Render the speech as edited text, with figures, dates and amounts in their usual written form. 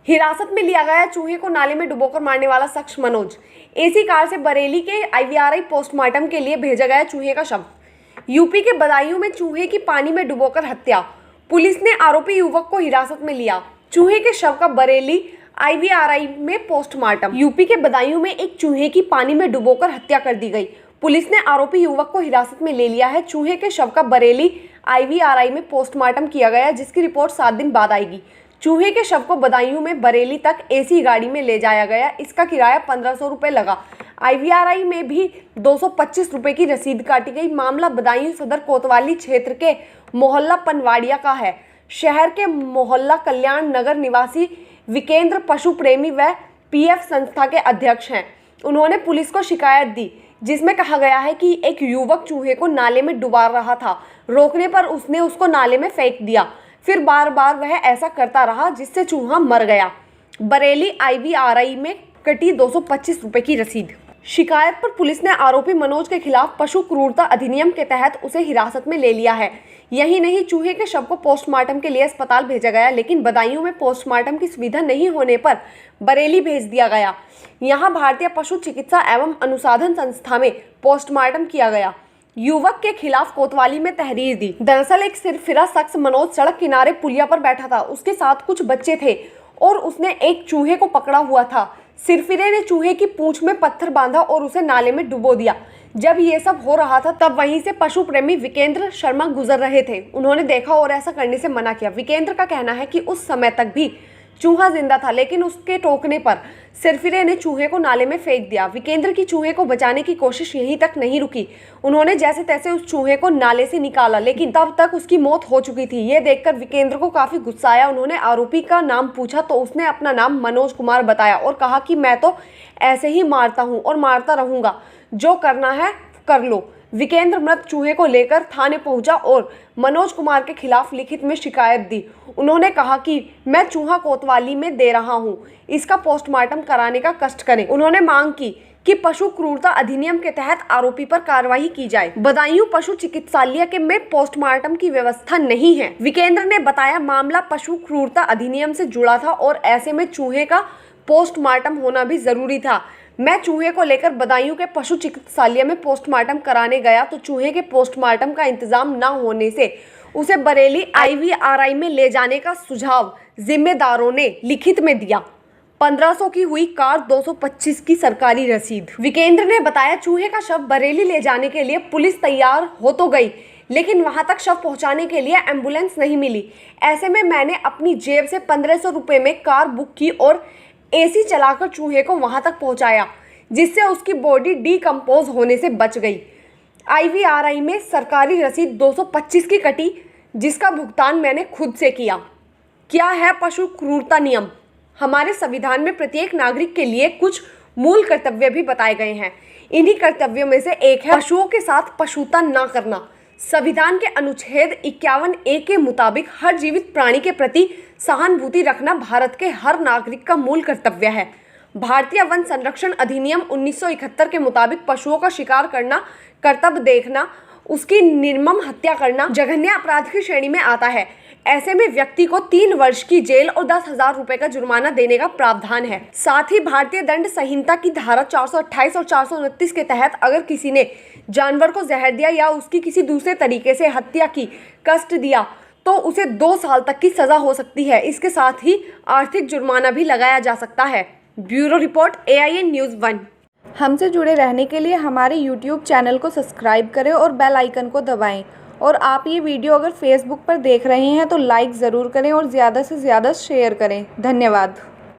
हिरासत में लिया गया चूहे को नाले में डुबोकर मारने वाला शख्स मनोज। एसी कार से बरेली के IVRI पोस्टमार्टम के लिए भेजा गया चूहे का शव। यूपी के बदायूं में चूहे की पानी में डुबोकर हत्या। पुलिस ने आरोपी युवक को हिरासत में लिया। चूहे के शव का बरेली IVRI में पोस्टमार्टम। यूपी के बदायूं में एक चूहे की पानी में डुबोकर हत्या कर दी गई। पुलिस ने आरोपी युवक को हिरासत में ले लिया है। चूहे के शव का बरेली IVRI में पोस्टमार्टम किया गया, जिसकी रिपोर्ट 7 दिन बाद आएगी। चूहे के शव को बदायूं में बरेली तक एसी गाड़ी में ले जाया गया। इसका किराया 1500 रुपये लगा। IVRI में भी 225 रुपये की रसीद काटी गई। मामला बदायूं सदर कोतवाली क्षेत्र के मोहल्ला पनवाड़िया का है। शहर के मोहल्ला कल्याण नगर निवासी विकेंद्र पशु प्रेमी व PF संस्था के अध्यक्ष हैं। उन्होंने पुलिस को शिकायत दी, जिसमें कहा गया है कि एक युवक चूहे को नाले में डुबा रहा था। रोकने पर उसने उसको नाले में फेंक दिया। फिर बार बार वह ऐसा करता रहा, जिससे चूहा मर गया। बरेली IVRI में कटी 225 रुपये की रसीद। शिकायत पर पुलिस ने आरोपी मनोज के खिलाफ पशु क्रूरता अधिनियम के तहत उसे हिरासत में ले लिया है। यही नहीं, चूहे के शव को पोस्टमार्टम के लिए अस्पताल भेजा गया, लेकिन बदायूं में पोस्टमार्टम की सुविधा नहीं होने पर बरेली भेज दिया गया। यहाँ भारतीय पशु चिकित्सा एवं अनुसंधान संस्था में पोस्टमार्टम किया गया। युवक के खिलाफ कोतवाली में तहरीर दी। दरअसल एक सिरफिरा शख्स मनोज सड़क किनारे पुलिया पर बैठा था। उसके साथ कुछ बच्चे थे और उसने एक चूहे को पकड़ा हुआ था। सिरफिरे ने चूहे की पूंछ में पत्थर बांधा और उसे नाले में डुबो दिया। जब ये सब हो रहा था, तब वहीं से पशु प्रेमी विकेंद्र शर्मा गुजर रहे थे। उन्होंने देखा और ऐसा करने से मना किया। विकेंद्र का कहना है कि उस समय तक भी चूहा जिंदा था, लेकिन उसके टोकने पर सिरफिरे ने चूहे को नाले में फेंक दिया। विकेंद्र की चूहे को बचाने की कोशिश यहीं तक नहीं रुकी। उन्होंने जैसे तैसे उस चूहे को नाले से निकाला, लेकिन तब तक उसकी मौत हो चुकी थी। ये देखकर विकेंद्र को काफी गुस्सा आया। उन्होंने आरोपी का नाम पूछा तो उसने अपना नाम मनोज कुमार बताया और कहा कि मैं तो ऐसे ही मारता हूँ और मारता रहूंगा, जो करना है कर लो। विकेंद्र मृत चूहे को लेकर थाने पहुंचा और मनोज कुमार के खिलाफ लिखित में शिकायत दी। उन्होंने कहा कि मैं चूहा कोतवाली में दे रहा हूं, इसका पोस्टमार्टम कराने का कष्ट करें। उन्होंने मांग की कि पशु क्रूरता अधिनियम के तहत आरोपी पर कार्रवाई की जाए। बदायूं पशु चिकित्सालय के में पोस्टमार्टम की व्यवस्था नहीं है। विकेंद्र ने बताया, मामला पशु क्रूरता अधिनियम से जुड़ा था और ऐसे में चूहे का पोस्टमार्टम होना भी जरूरी था। मैं चूहे को लेकर बदायूं के पशु चिकित्सालय में पोस्टमार्टम कराने गया तो चूहे के पोस्टमार्टम का इंतजाम न होने से उसे बरेली IVRI में ले जाने का सुझाव जिम्मेदारों ने लिखित में दिया। 1500 की हुई कार, 225 की सरकारी रसीद। विकेंद्र ने बताया, चूहे का शव बरेली ले जाने के लिए पुलिस तैयार हो तो गई, लेकिन वहां तक शव पहुंचाने के लिए एम्बुलेंस नहीं मिली। ऐसे में मैंने अपनी जेब से 1500 रुपये में कार बुक की और AC चलाकर चूहे को वहां तक पहुंचाया, जिससे उसकी बॉडी डीकम्पोज होने से बच गई। IVRI में सरकारी रसीद 225 की कटी, जिसका भुगतान मैंने खुद से किया। क्या है पशु क्रूरता नियम? हमारे संविधान में प्रत्येक नागरिक के लिए कुछ मूल कर्तव्य भी बताए गए हैं। इन्हीं कर्तव्यों में से एक है पशुओं के साथ पशुता न करना। संविधान के अनुच्छेद 51A के मुताबिक हर जीवित प्राणी के प्रति सहानुभूति रखना भारत के हर नागरिक का मूल कर्तव्य है। भारतीय वन संरक्षण अधिनियम 1971 के मुताबिक पशुओं का शिकार करना, कर्तव्य देखना, उसकी निर्मम हत्या करना जघन्य अपराध की श्रेणी में आता है। ऐसे में व्यक्ति को 3 वर्ष की जेल और 10,000 रुपए का जुर्माना देने का प्रावधान है। साथ ही भारतीय दंड संहिता की धारा 428 और 429 के तहत अगर किसी ने जानवर को जहर दिया या उसकी किसी दूसरे तरीके से हत्या की, कष्ट दिया, तो उसे 2 साल तक की सजा हो सकती है। इसके साथ ही आर्थिक जुर्माना भी लगाया जा सकता है। Bureau report, AIN news 1। हमसे जुड़े रहने के लिए हमारे YouTube चैनल को सब्सक्राइब करें और बेल आइकन को दबाएं। और आप ये वीडियो अगर Facebook पर देख रहे हैं तो लाइक ज़रूर करें और ज़्यादा से ज़्यादा शेयर करें। धन्यवाद।